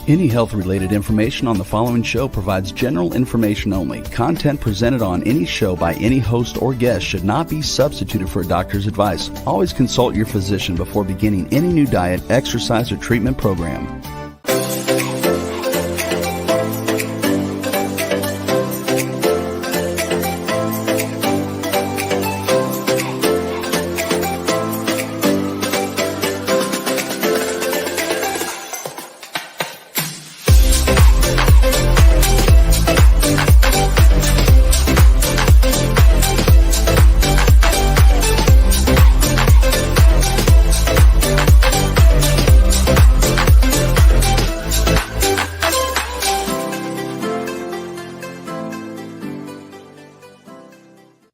Any health-related information on the following show provides general information only. Content presented on any show by any host or guest should not be substituted for a doctor's advice. Always consult your physician before beginning any new diet, exercise, or treatment program.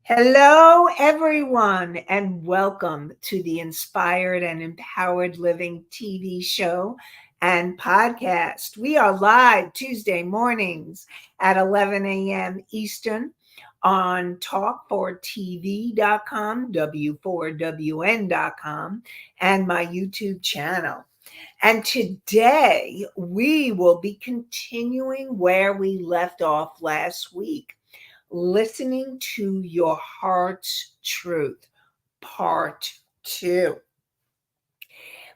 Hello, everyone, and welcome to the Inspired and Empowered Living TV show and podcast. We are live Tuesday mornings at 11 a.m. Eastern on talk4tv.com, w4wn.com, and my YouTube channel. And today we will be continuing where we left off last week. Listening to your heart's truth, part 2.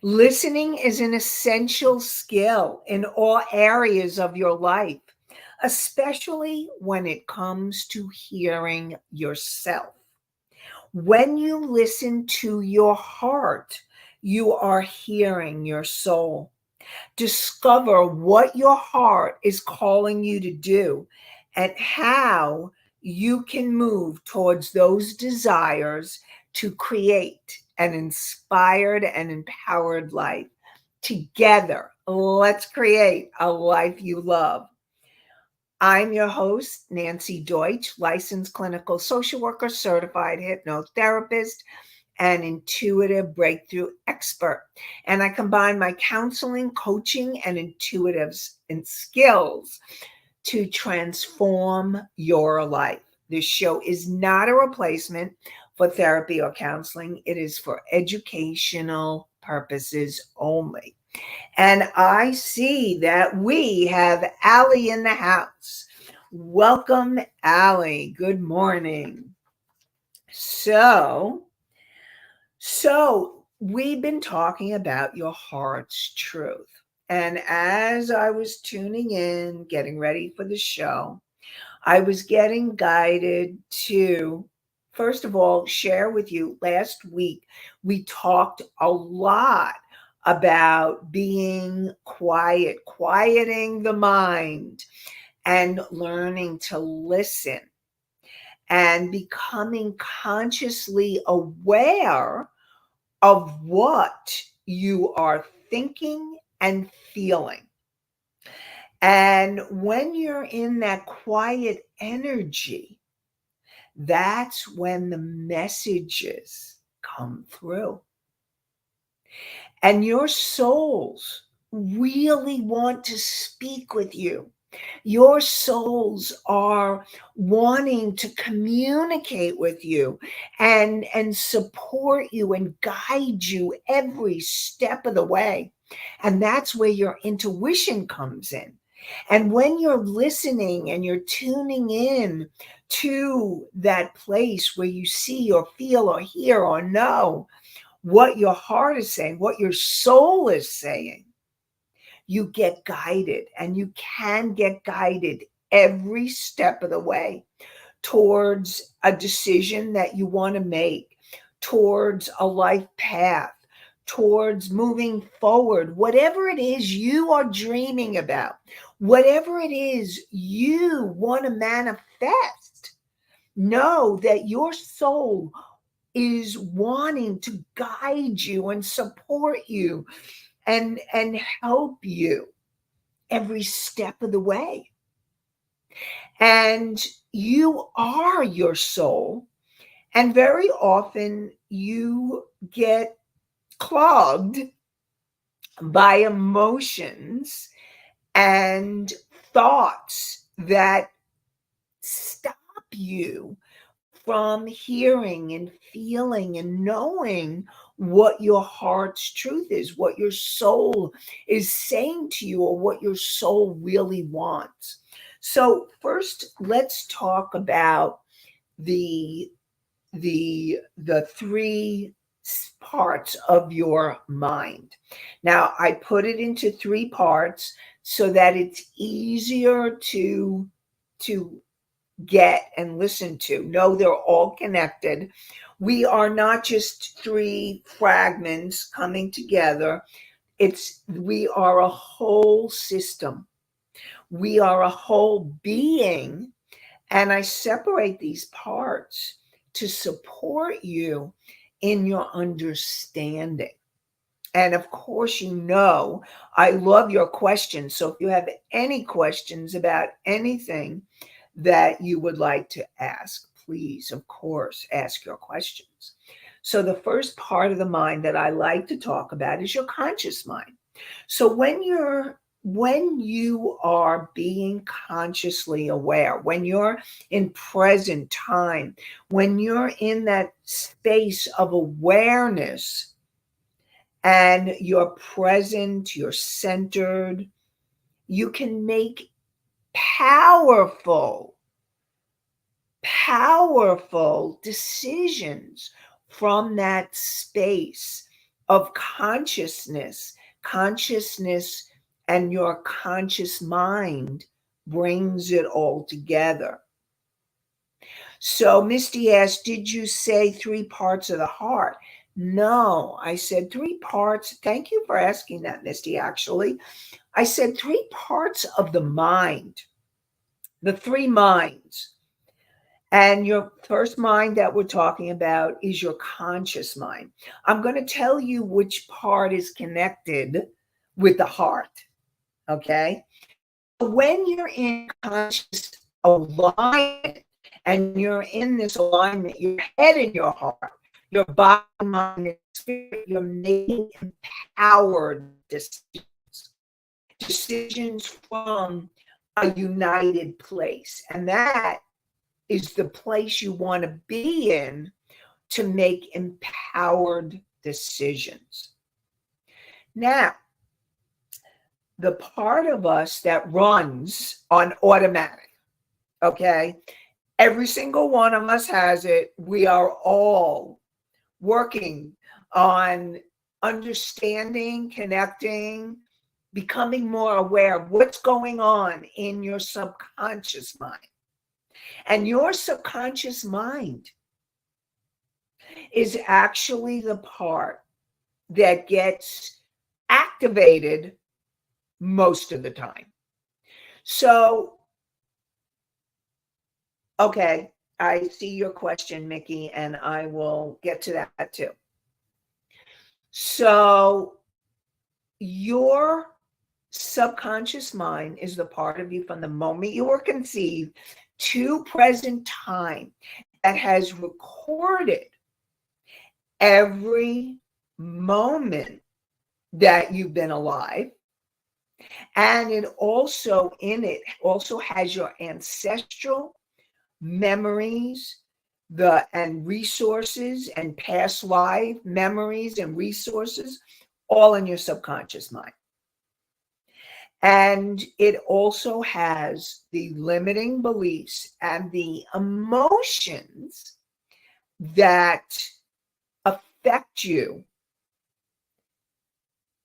Listening is an essential skill in all areas of your life, especially when it comes to hearing yourself. When you listen to your heart, you are hearing your soul. Discover what your heart is calling you to do and how you can move towards those desires to create an inspired and empowered life. Together, let's create a life you love. I'm your host, Nanci Deutsch, licensed clinical social worker, certified hypnotherapist, and intuitive breakthrough expert. And I combine my counseling, coaching, and intuitive skills to transform your life. This show is not a replacement for therapy or counseling. It is for educational purposes only. And I see that we have Allie in the house. Welcome, Allie. Good morning. So we've been talking about your heart's truth. And as I was tuning in, getting ready for the show, I was getting guided to, first of all, share with you. Last week, we talked a lot about being quiet, quieting the mind, and learning to listen, and becoming consciously aware of what you are thinking and feeling. And when you're in that quiet energy, that's when the messages come through. And your souls really want to speak with you. Your souls are wanting to communicate with you and support you and guide you every step of the way. And that's where your intuition comes in. And when you're listening and you're tuning in to that place where you see or feel or hear or know what your heart is saying, what your soul is saying, you get guided, and you can get guided every step of the way towards a decision that you want to make, towards a life path, towards moving forward, whatever it is you are dreaming about, whatever it is you want to manifest. Know that your soul is wanting to guide you and support you and help you every step of the way. And you are your soul. And very often you get clogged by emotions and thoughts that stop you from hearing and feeling and knowing what your heart's truth is, what your soul is saying to you, or what your soul really wants. So first, let's talk about the three parts of your mind. Now, I put it into three parts so that it's easier to get and listen to. No, they're all connected. We are not just three fragments coming together. We are a whole system. We are a whole being, and I separate these parts to support you in your understanding. And of course, I love your questions. So if you have any questions about anything that you would like to ask, please, of course, ask your questions. So the first part of the mind that I like to talk about is your conscious mind. So when you are being consciously aware, when you're in present time, when you're in that space of awareness and you're present, you're centered, you can make powerful decisions from that space of consciousness. Consciousness and your conscious mind brings it all together. So Misty asked, did you say three parts of the heart? No, I said three parts. Thank you for asking that, Misty, actually. I said three parts of the mind, the three minds. And your first mind that we're talking about is your conscious mind. I'm going to tell you which part is connected with the heart. Okay. When you're in conscious alignment and you're in this alignment, your head and your heart, your body, mind, and spirit, you're making empowered decisions from a united place. And that is the place you want to be in to make empowered decisions. Now, the part of us that runs on automatic, okay? Every single one of us has it. We are all working on understanding, connecting, becoming more aware of what's going on in your subconscious mind. And your subconscious mind is actually the part that gets activated most of the time. So, okay, I see your question, Mickey, and I will get to that too. So, your subconscious mind is the part of you from the moment you were conceived to present time that has recorded every moment that you've been alive. And it also has your ancestral memories, and resources and past life memories and resources, all in your subconscious mind. And it also has the limiting beliefs and the emotions that affect you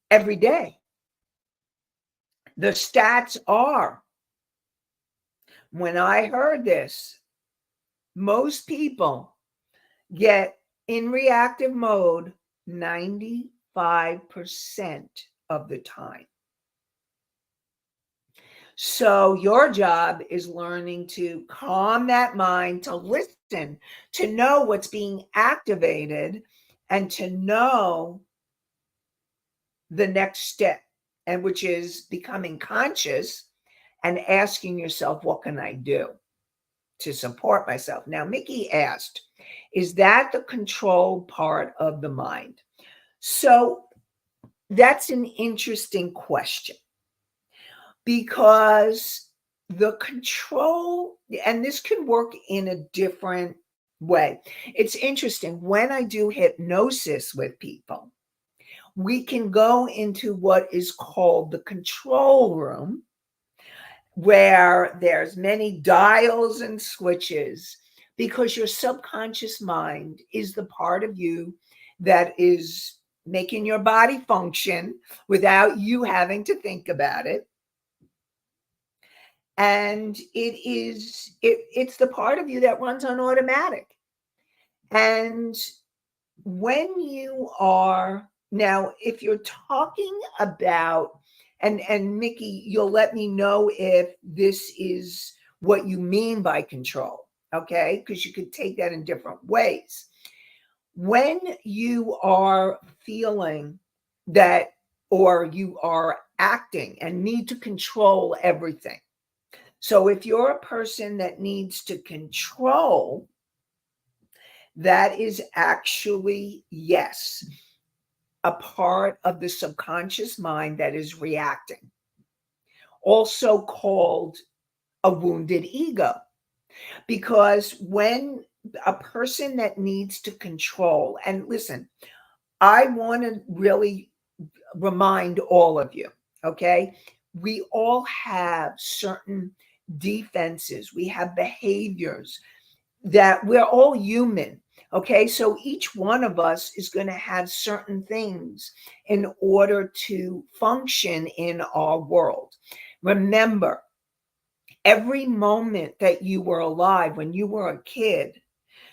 every day. The stats are, when I heard this, most people get in reactive mode 95% of the time. So your job is learning to calm that mind, to listen, to know what's being activated, and to know the next step, and which is becoming conscious and asking yourself, what can I do to support myself? Now, Mickey asked, is that the control part of the mind? So that's an interesting question, because the control, and this can work in a different way. It's interesting. When I do hypnosis with people, we can go into what is called the control room, where there's many dials and switches, because your subconscious mind is the part of you that is making your body function without you having to think about it. And it's the part of you that runs on automatic. And when you are now, if you're talking about, and Mickey, you'll let me know if this is what you mean by control, okay? Because you could take that in different ways. When you are feeling that, or you are acting and need to control everything. So if you're a person that needs to control, that is actually, yes, a part of the subconscious mind that is reacting, also called a wounded ego. Because when a person that needs to control, and listen, I want to really remind all of you, okay? We all have certain defenses, we have behaviors, that we're all human. Okay, so each one of us is going to have certain things in order to function in our world. Remember, every moment that you were alive, when you were a kid,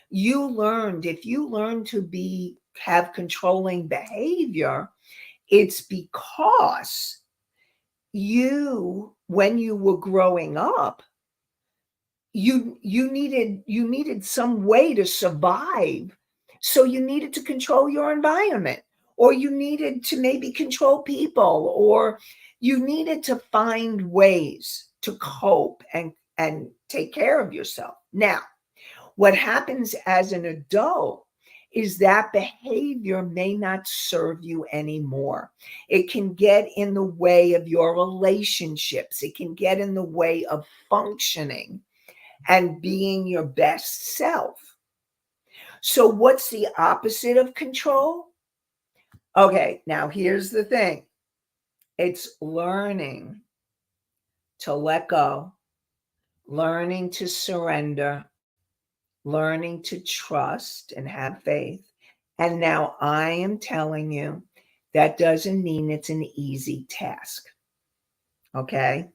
you learned, if you learn to have controlling behavior, it's because you, when you were growing up, you needed some way to survive, so you needed to control your environment, or you needed to maybe control people, or you needed to find ways to cope and take care of yourself. Now, what happens as an adult is that behavior may not serve you anymore. It can get in the way of your relationships, it can get in the way of functioning and being your best self. So, what's the opposite of control? Okay, now here's the thing, it's learning to let go, learning to surrender, learning to trust and have faith. And now I am telling you, that doesn't mean it's an easy task. Okay.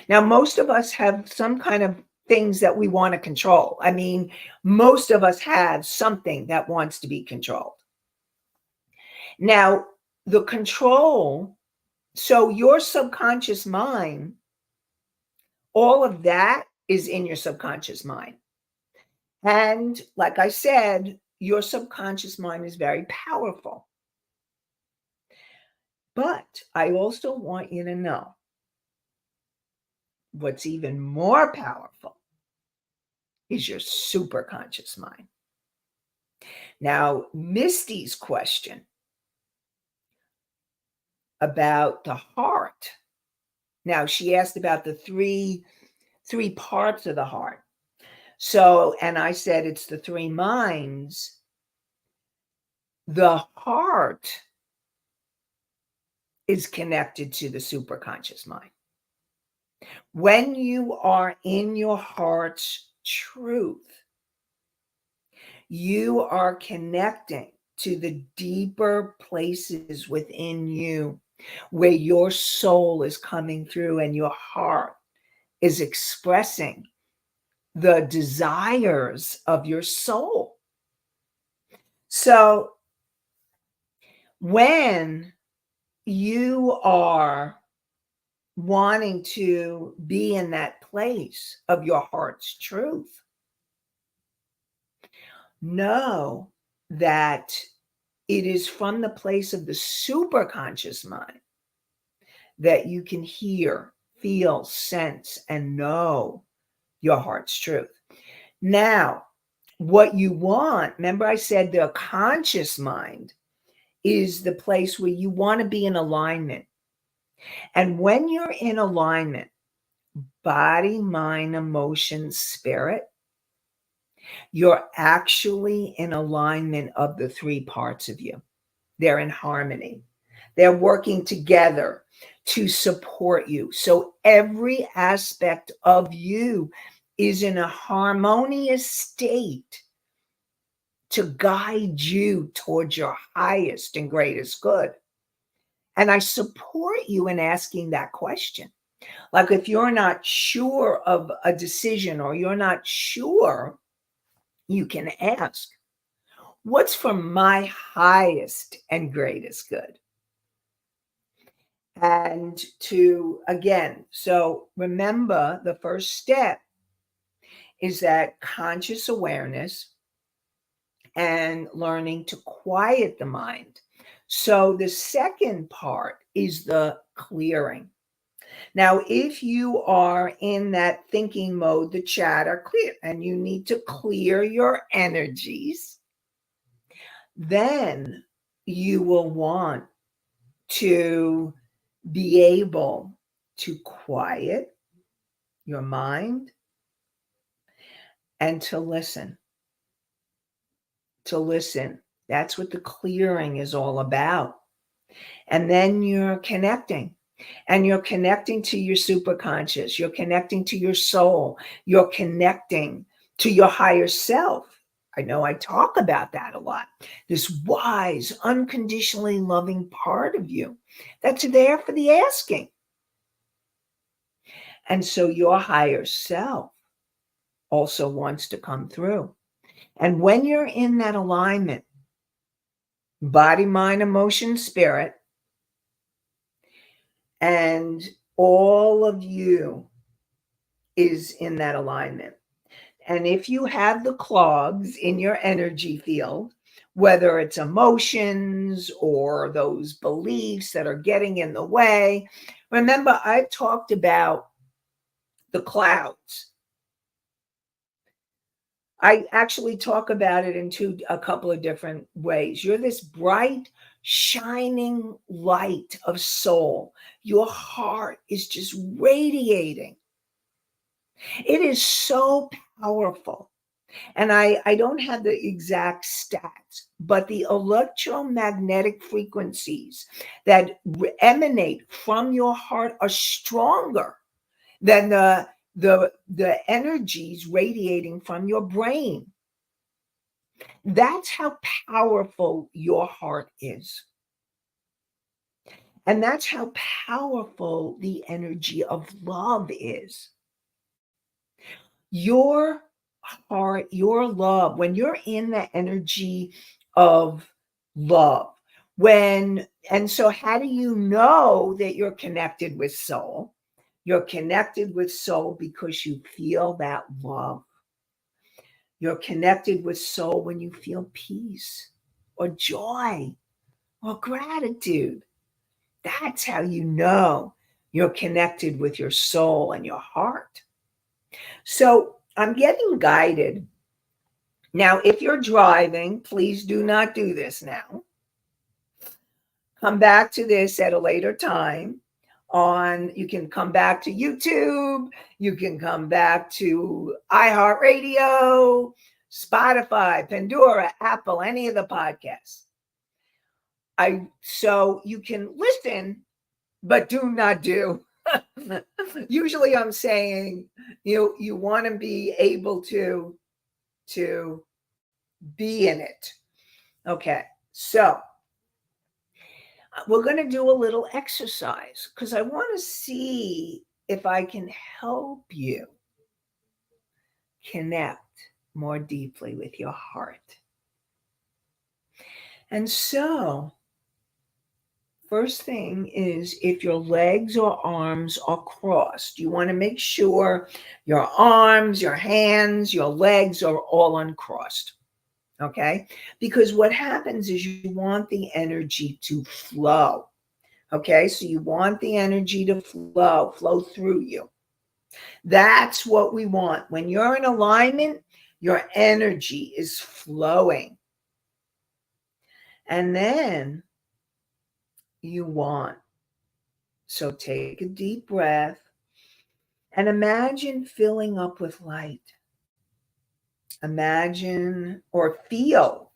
Now, most of us have some kind of things that we want to control. I mean, most of us have something that wants to be controlled. Now, the control, so your subconscious mind, all of that is in your subconscious mind. And like I said, your subconscious mind is very powerful. But I also want you to know what's even more powerful is your superconscious mind. Now, Misty's question about the heart. Now, she asked about the three parts of the heart. So, and I said it's the three minds. The heart is connected to the superconscious mind. When you are in your heart's truth, you are connecting to the deeper places within you where your soul is coming through and your heart is expressing the desires of your soul. So when you are wanting to be in that place of your heart's truth, know that it is from the place of the superconscious mind that you can hear, feel, sense, and know your heart's truth. Now, what you want, remember I said the conscious mind is the place where you want to be in alignment. And when you're in alignment, body, mind, emotions, spirit, You're actually in alignment of the three parts of you. They're in harmony. They're working together to support you. So every aspect of you is in a harmonious state to guide you towards your highest and greatest good. And I support you in asking that question. Like if you're not sure of a decision or you're not sure, you can ask, what's for my highest and greatest good? And to, again, so remember the first step is that conscious awareness and learning to quiet the mind. So the second part is the clearing. Now, if you are in that thinking mode, the chatter, clear, and you need to clear your energies, then you will want to be able to quiet your mind and to listen. To listen. That's what the clearing is all about. And then you're connecting. And you're connecting to your superconscious. You're connecting to your soul. You're connecting to your higher self. I know I talk about that a lot. This wise, unconditionally loving part of you that's there for the asking. And so your higher self also wants to come through. And when you're in that alignment, body, mind, emotion, spirit, and all of you is in that alignment. And if you have the clogs in your energy field, whether it's emotions or those beliefs that are getting in the way, remember, I've talked about the clouds. I actually talk about it in a couple of different ways. You're this bright, shining light of soul. Your heart is just radiating. It is so powerful. And I don't have the exact stats, but the electromagnetic frequencies that emanate from your heart are stronger than the energies radiating from your brain. That's how powerful your heart is. And that's how powerful the energy of love is. Your heart, your love, when you're in the energy of love, and so how do you know that you're connected with soul? You're connected with soul because you feel that love. You're connected with soul when you feel peace or joy or gratitude. That's how you know you're connected with your soul and your heart. So I'm getting guided. Now, if you're driving, please do not do this now. Come back to this at a later time. You can come back to YouTube, you can come back to iHeartRadio, Spotify, Pandora, Apple, any of the podcasts. So you can listen, but do not do. Usually I'm saying you want to be able to be in it. Okay. So we're going to do a little exercise because I want to see if I can help you connect more deeply with your heart. And so, first thing is if your legs or arms are crossed, you want to make sure your arms, your hands, your legs are all uncrossed. Okay? Because what happens is you want the energy to flow. Okay? So you want the energy to flow through you. That's what we want. When you're in alignment, your energy is flowing. And then you want. So take a deep breath and imagine filling up with light. Imagine or feel,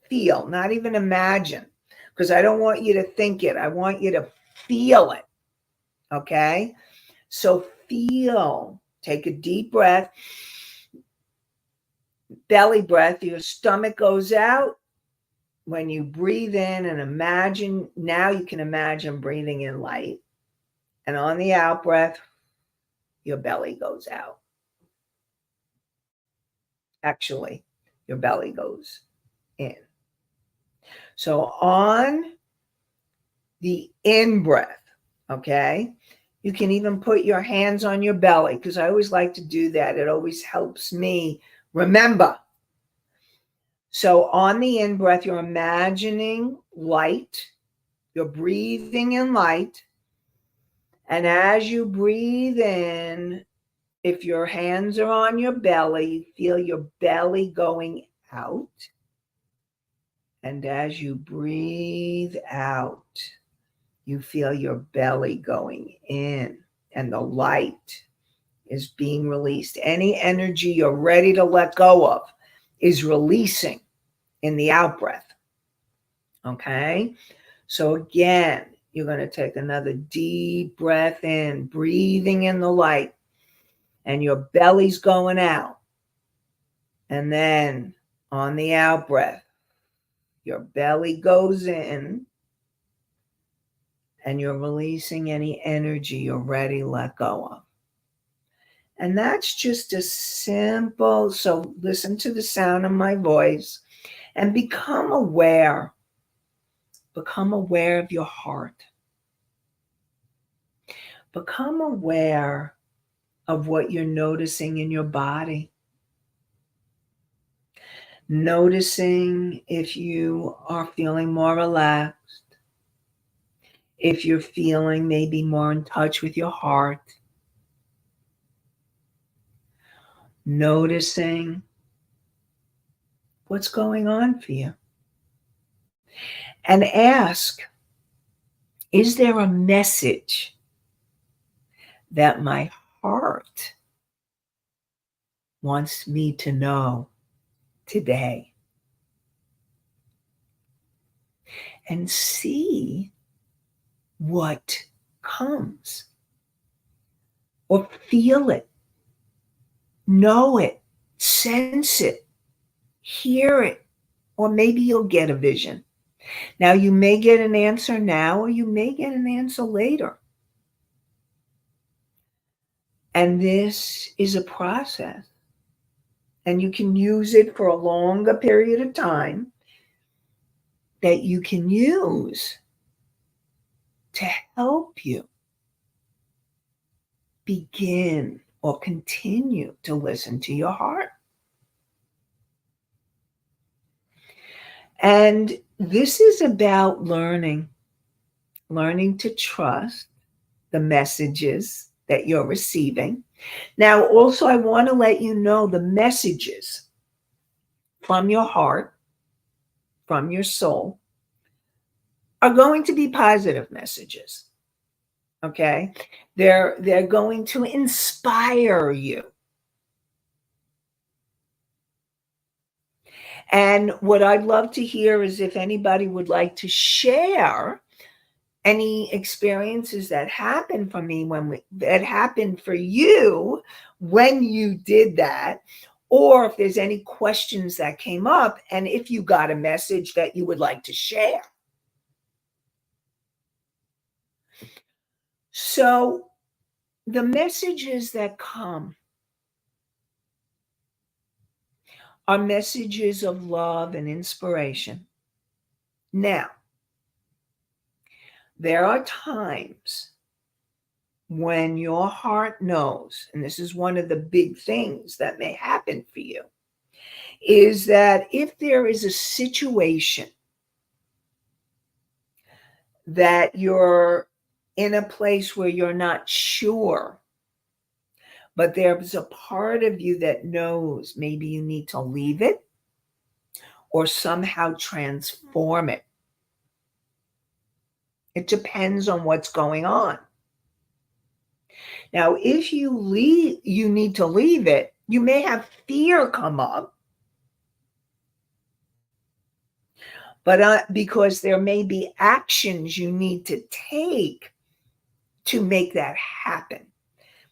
not even imagine, because I don't want you to think it. I want you to feel it. Okay? So feel, take a deep breath, belly breath, your stomach goes out. When you breathe in and imagine, now you can imagine breathing in light. And on the out breath, your belly goes out. Actually, your belly goes in. So on the in breath, okay, you can even put your hands on your belly, because I always like to do that. It always helps me remember. So on the in breath, you're imagining light. You're breathing in light. And as you breathe in, if your hands are on your belly, feel your belly going out. And as you breathe out, you feel your belly going in, and the light is being released. Any energy you're ready to let go of is releasing in the out breath. Okay? So again, you're going to take another deep breath in, breathing in the light, and your belly's going out. And then on the out breath, your belly goes in, and you're releasing any energy you're ready to let go of. And that's just a simple, so listen to the sound of my voice and become aware. Become aware of your heart. Become aware of what you're noticing in your body. Noticing if you are feeling more relaxed, if you're feeling maybe more in touch with your heart. Noticing what's going on for you. And ask, is there a message that my heart wants me to know today? And see what comes. Or feel it, know it, sense it, hear it, or maybe you'll get a vision. Now, you may get an answer now, or you may get an answer later. And this is a process. And you can use it for a longer period of time that you can use to help you begin or continue to listen to your heart. And this is about learning to trust the messages that you're receiving. Now, also, I want to let you know the messages from your heart, from your soul, are going to be positive messages. Okay? They're going to inspire you. And what I'd love to hear is if anybody would like to share any experiences that happened for me that happened for you when you did that, or if there's any questions that came up, and if you got a message that you would like to share. So the messages that come are messages of love and inspiration. Now, there are times when your heart knows, and this is one of the big things that may happen for you, is that if there is a situation that you're in a place where you're not sure, but there's a part of you that knows maybe you need to leave it or somehow transform it. It depends on what's going on. Now, if you need to leave it, you may have fear come up but because there may be actions you need to take to make that happen,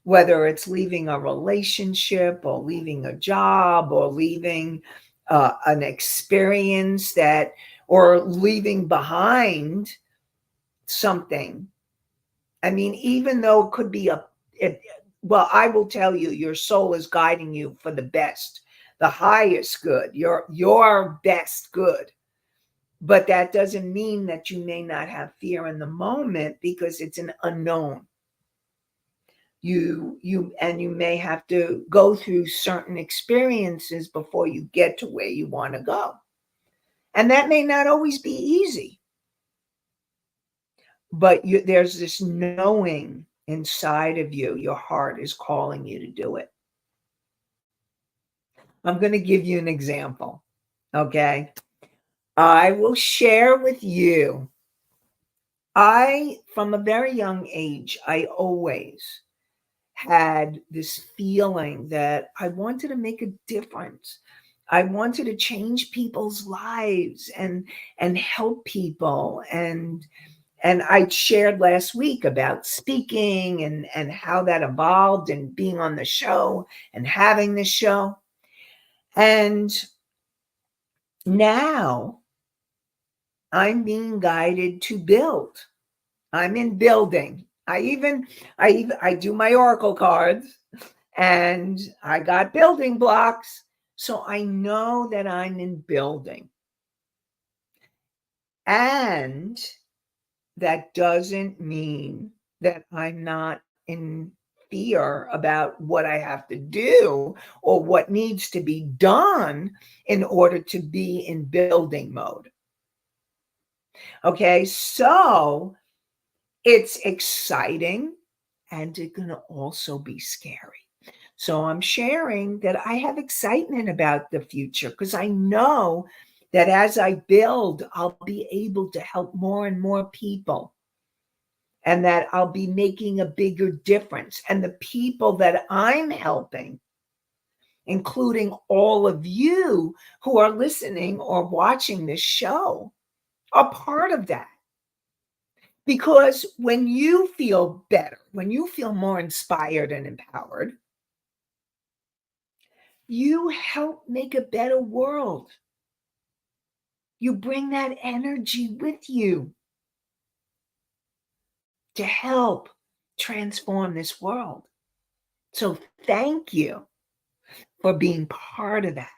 whether it's leaving a relationship or leaving a job or leaving an experience that, or leaving behind something. I mean, even though it could be well, I will tell you, your soul is guiding you for the best, the highest good, your best good. But that doesn't mean that you may not have fear in the moment because it's an unknown. You may have to go through certain experiences before you get to where you want to go. And that may not always be easy. But there's this knowing inside of you, your heart is calling you to do it. I'm going to give you an example, okay? I will share with you, from a very young age, I always had this feeling that I wanted to make a difference. I wanted to change people's lives and help people. And I shared last week about speaking and how that evolved and being on the show and having the show. And now I'm being guided to build. I'm in building. I do my oracle cards and I got building blocks. So I know that I'm in building. And that doesn't mean that I'm not in fear about what I have to do or what needs to be done in order to be in building mode. Okay, so it's exciting and it's going to also be scary. So I'm sharing that I have excitement about the future because I know that as I build, I'll be able to help more and more people and that I'll be making a bigger difference. And the people that I'm helping, including all of you who are listening or watching this show, are part of that. Because when you feel better, when you feel more inspired and empowered, you help make a better world. You bring that energy with you to help transform this world. So thank you for being part of that.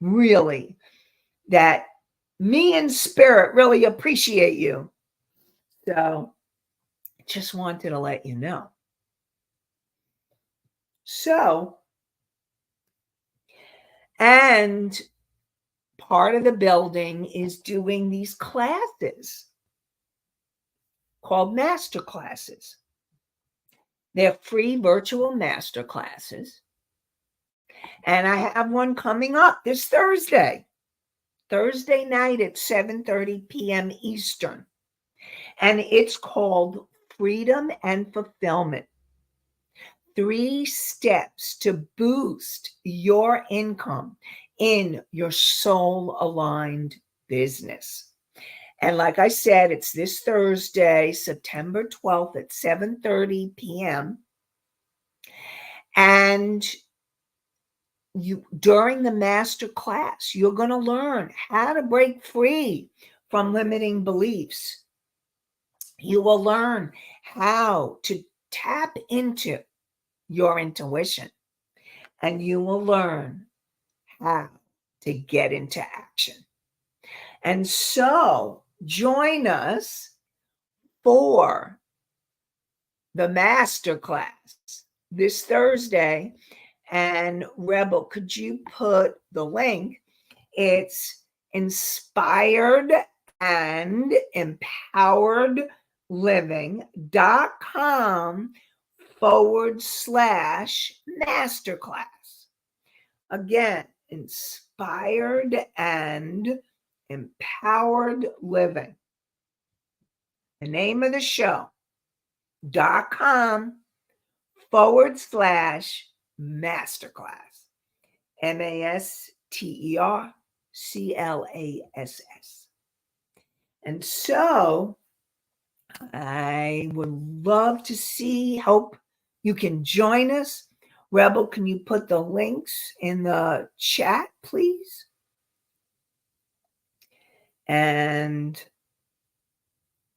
Really, that me and spirit really appreciate you. So just wanted to let you know. So, and part of the building is doing these classes called master classes. They're free virtual master classes. And I have one coming up this Thursday night at 7:30 p.m. Eastern. And it's called Freedom and Fulfillment. 3 steps to boost your income in your soul aligned business. And like I said, it's this Thursday, September 12th at 7:30 p.m. And during the master class, you're going to learn how to break free from limiting beliefs. You will learn how to tap into your intuition, and you will learn how to get into action. And so join us for the master class this Thursday. And Rebel, could you put the link? It's inspired and empowered living.com/masterclass. Again, inspired and empowered living. The name of the show, .com/masterclass. MASTER. CLASS. And so I would love to hope you can join us. Rebel, can you put the links in the chat, please? And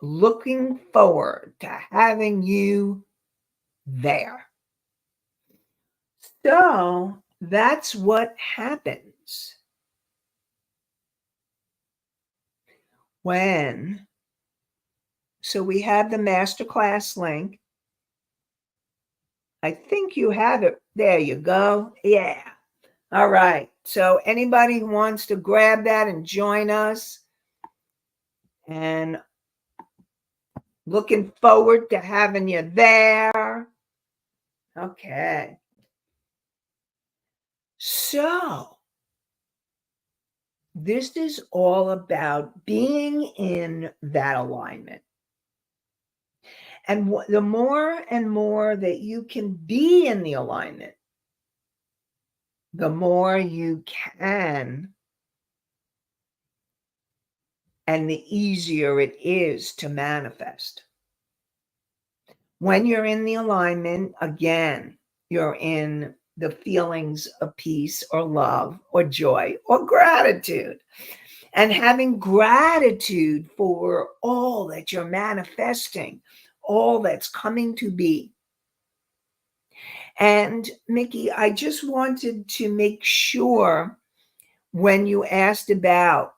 looking forward to having you there. So that's what happens so we have the masterclass link. I think you have it. There you go. Yeah. All right. So anybody who wants to grab that and join us, and looking forward to having you there. Okay. So this is all about being in that alignment. And the more and more that you can be in the alignment, the more you can, and the easier it is to manifest. When you're in the alignment, again, you're in the feelings of peace or love or joy or gratitude. And having gratitude for all that you're manifesting, all that's coming to be. And Mickey, I just wanted to make sure when you asked about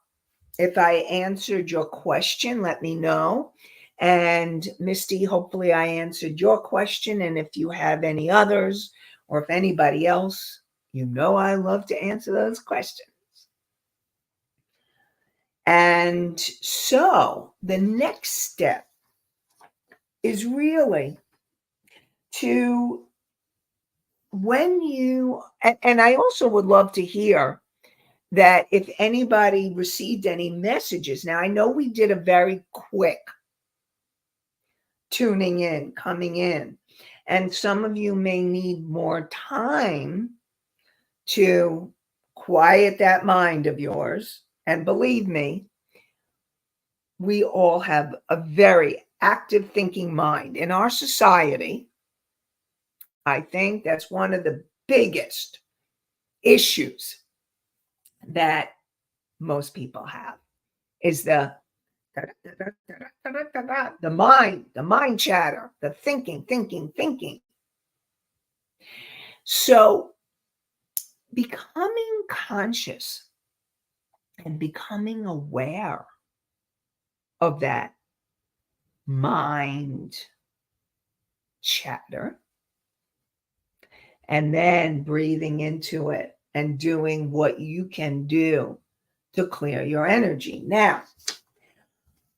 if I answered your question, let me know. And Misty, hopefully I answered your question. And if you have any others, or if anybody else, I love to answer those questions. And so the next step is really to, and I also would love to hear that if anybody received any messages. Now, I know we did a very quick tuning in, coming in, and some of you may need more time to quiet that mind of yours. And believe me, we all have a very active thinking mind. In our society, I think that's one of the biggest issues that most people have is the mind chatter, the thinking. So becoming conscious and becoming aware of that mind chatter, and then breathing into it and doing what you can do to clear your energy. Now,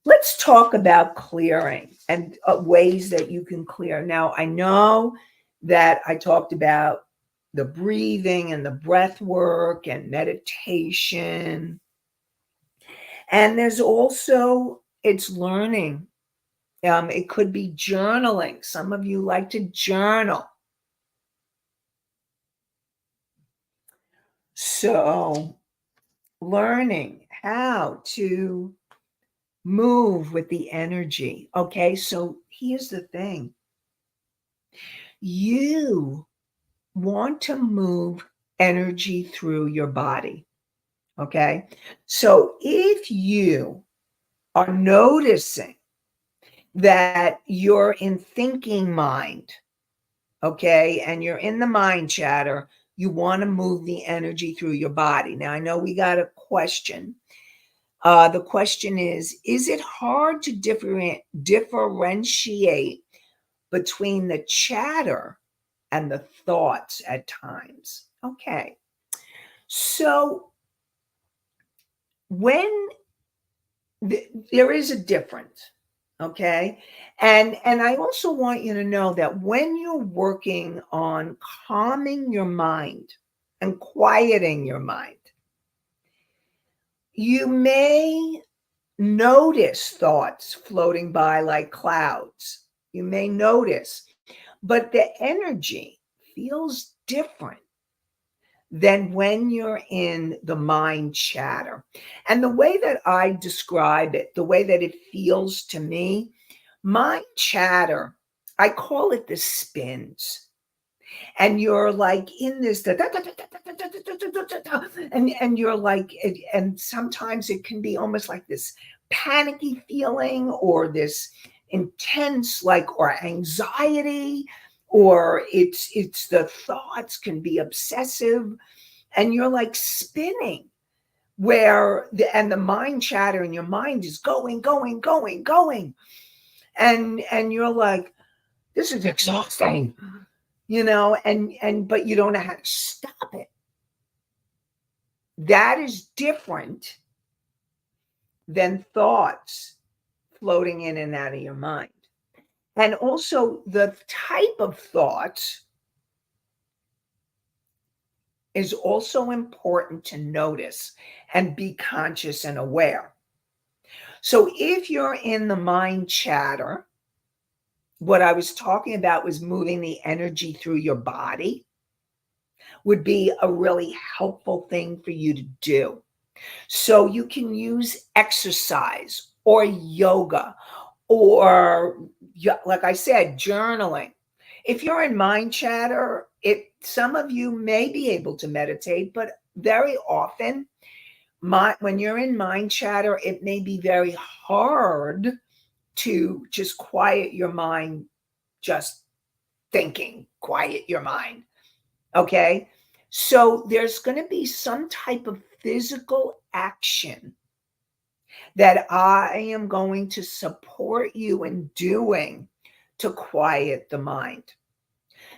let's talk about clearing and ways that you can clear. Now, I know that I talked about the breathing and the breath work and meditation. And there's also, it's learning. It could be journaling. Some of you like to journal. So learning how to move with the energy. Okay, so here's the thing. You want to move energy through your body. Okay, so if you are noticing that you're in thinking mind, okay, and you're in the mind chatter, you want to move the energy through your body. Now, I know we got a question. The question is it hard to differentiate between the chatter and the thoughts at times? Okay. So when there is a difference, okay? And I also want you to know that when you're working on calming your mind and quieting your mind, you may notice thoughts floating by like clouds. You may notice, but the energy feels different than when you're in the mind chatter. And the way that I describe it, the way that it feels to me, mind chatter, I call it the spins. And you're like in this, and you're like, and sometimes it can be almost like this panicky feeling or this intense like or anxiety, or it's the thoughts can be obsessive, and you're like spinning where the mind chatter in your mind is going, and you're like, this is exhausting, and but you don't know how to stop it. That is different than thoughts floating in and out of your mind. And also the type of thoughts is also important to notice and be conscious and aware. So if you're in the mind chatter, what I was talking about was moving the energy through your body would be a really helpful thing for you to do. So you can use exercise or yoga or, like I said, journaling. If you're in mind chatter, some of you may be able to meditate, but very often when you're in mind chatter, it may be very hard to just quiet your mind, just thinking, quiet your mind. Okay. So there's going to be some type of physical action that I am going to support you in doing to quiet the mind.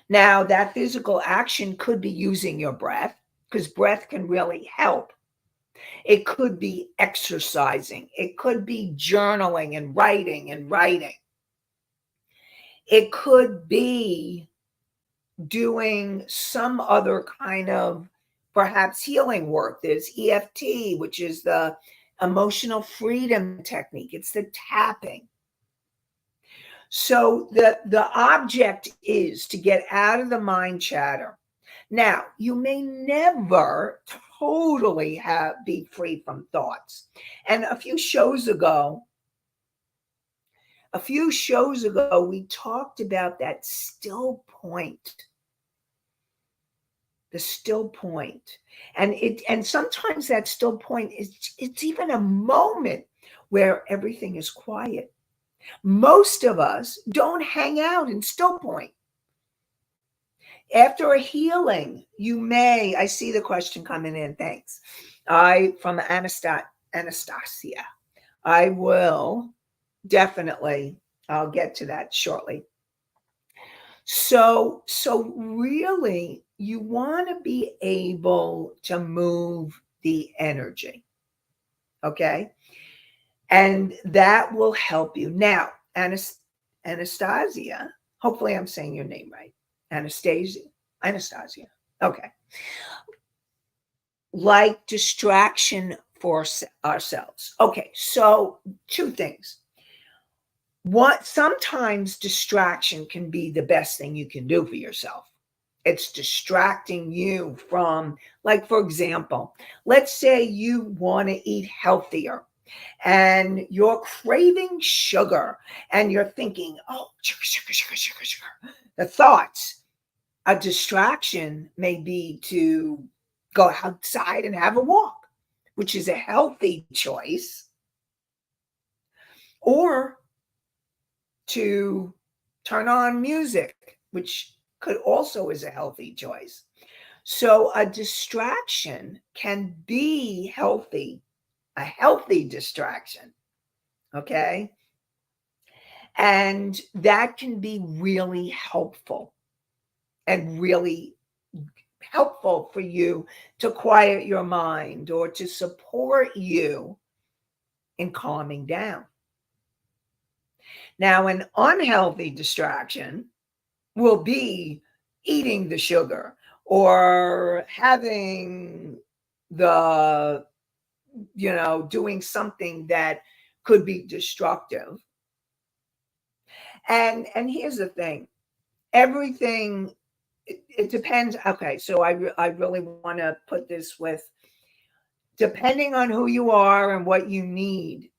Now, that physical action could be using your breath, because breath can really help. It could be exercising. It could be journaling and writing and writing. It could be doing some other kind of perhaps healing work. There's EFT, which is the emotional freedom technique. It's the tapping. So the object is to get out of the mind chatter. Now, you may never totally be free from thoughts. And a few shows ago, we talked about that still point. The still point. And sometimes that still point it's even a moment where everything is quiet. Most of us don't hang out in still point. After a healing, I see the question coming in. Thanks. From Anastasia. I will definitely, I'll get to that shortly. So really, you want to be able to move the energy. Okay. And that will help you. Now, Anastasia, hopefully I'm saying your name right. Anastasia. Okay. Like distraction for ourselves. Okay. So 2 things. Sometimes distraction can be the best thing you can do for yourself. It's distracting you from, like, for example, let's say you want to eat healthier and you're craving sugar and you're thinking, oh, sugar. The thoughts, a distraction may be to go outside and have a walk, which is a healthy choice, or to turn on music, which could also is a healthy choice. So a distraction can be healthy, a healthy distraction. Okay. And that can be really helpful and really helpful for you to quiet your mind or to support you in calming down. Now, an unhealthy distraction will be eating the sugar or having doing something that could be destructive. And here's the thing, everything it depends. Okay, so I really want to put this with, depending on who you are and what you need,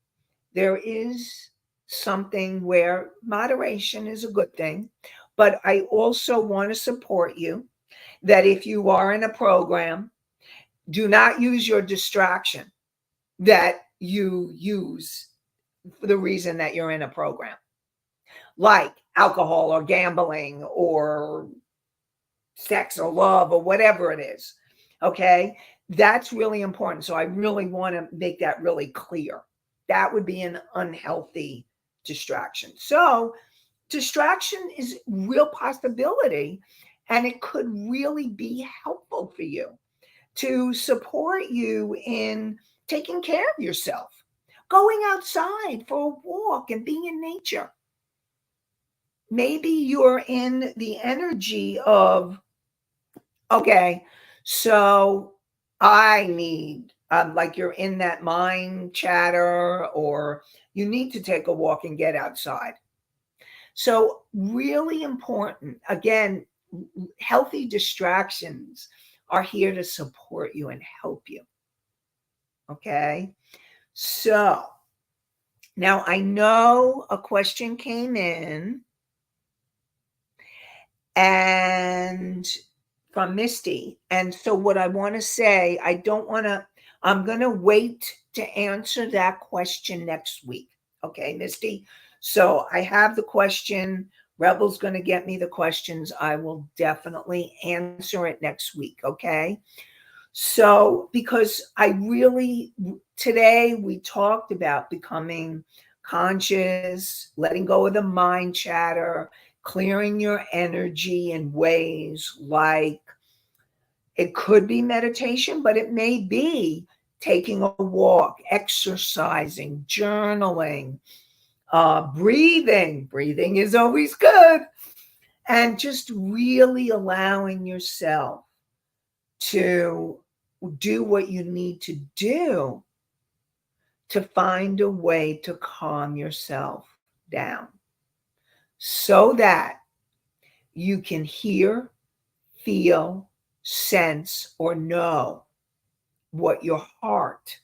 there is something where moderation is a good thing. But I also want to support you that if you are in a program, do not use your distraction that you use for the reason that you're in a program, like alcohol or gambling or sex or love or whatever it is. Okay. That's really important. So I really want to make that really clear. That would be an unhealthy distraction. So distraction is real possibility, and it could really be helpful for you to support you in taking care of yourself, going outside for a walk and being in nature. Maybe you're in the energy of, okay, so I need, like you're in that mind chatter, or you need to take a walk and get outside. So, really important. Again, healthy distractions are here to support you and help you. Okay. So, now I know a question came in, and from Misty. And so, what I want to say, I'm going to wait to answer that question next week. Okay, Misty. So, I have the question. Rebel's going to get me the questions. I will definitely answer it next week. Okay. So, because today we talked about becoming conscious, letting go of the mind chatter, clearing your energy in ways like, it could be meditation, but it may be taking a walk, exercising, journaling, breathing. Breathing is always good. And just really allowing yourself to do what you need to do to find a way to calm yourself down so that you can hear, feel, sense, or know what your heart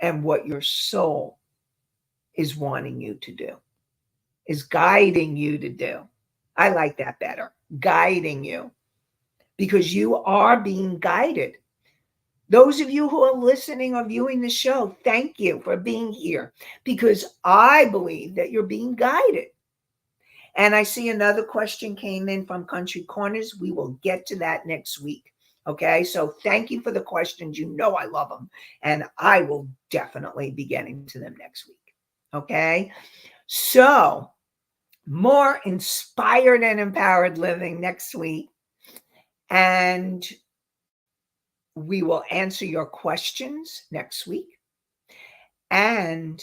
and what your soul is wanting you to do, is guiding you to do. I like that better, guiding you, because you are being guided. Those of you who are listening or viewing the show, thank you for being here, because I believe that you're being guided. And I see another question came in from Country Corners. We will get to that next week. Okay, so thank you for the questions. You know I love them, and I will definitely be getting to them next week. Okay, so more inspired and empowered living next week, and we will answer your questions next week. And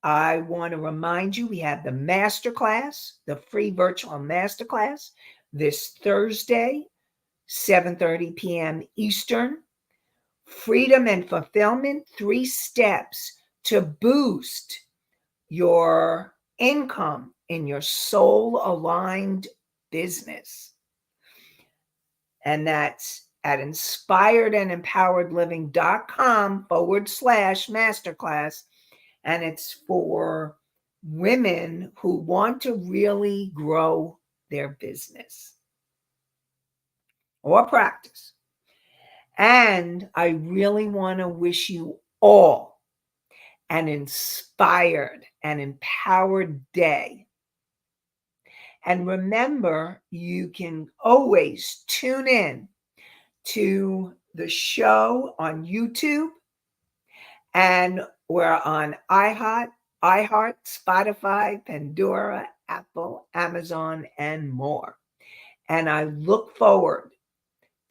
I want to remind you, we have the masterclass, the free virtual masterclass, this Thursday, 7:30 p.m. Eastern. Freedom and Fulfillment, 3 steps to boost your income in your soul-aligned business. And that's at inspiredandempoweredliving.com/masterclass. And it's for women who want to really grow their business or practice. And I really want to wish you all an inspired and empowered day. And remember, you can always tune in to the show on YouTube, and we're on iHeart, Spotify, Pandora, Apple, Amazon, and more. And I look forward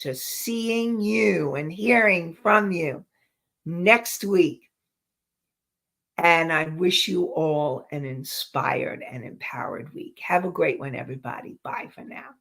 to seeing you and hearing from you next week. And I wish you all an inspired and empowered week. Have a great one, everybody. Bye for now.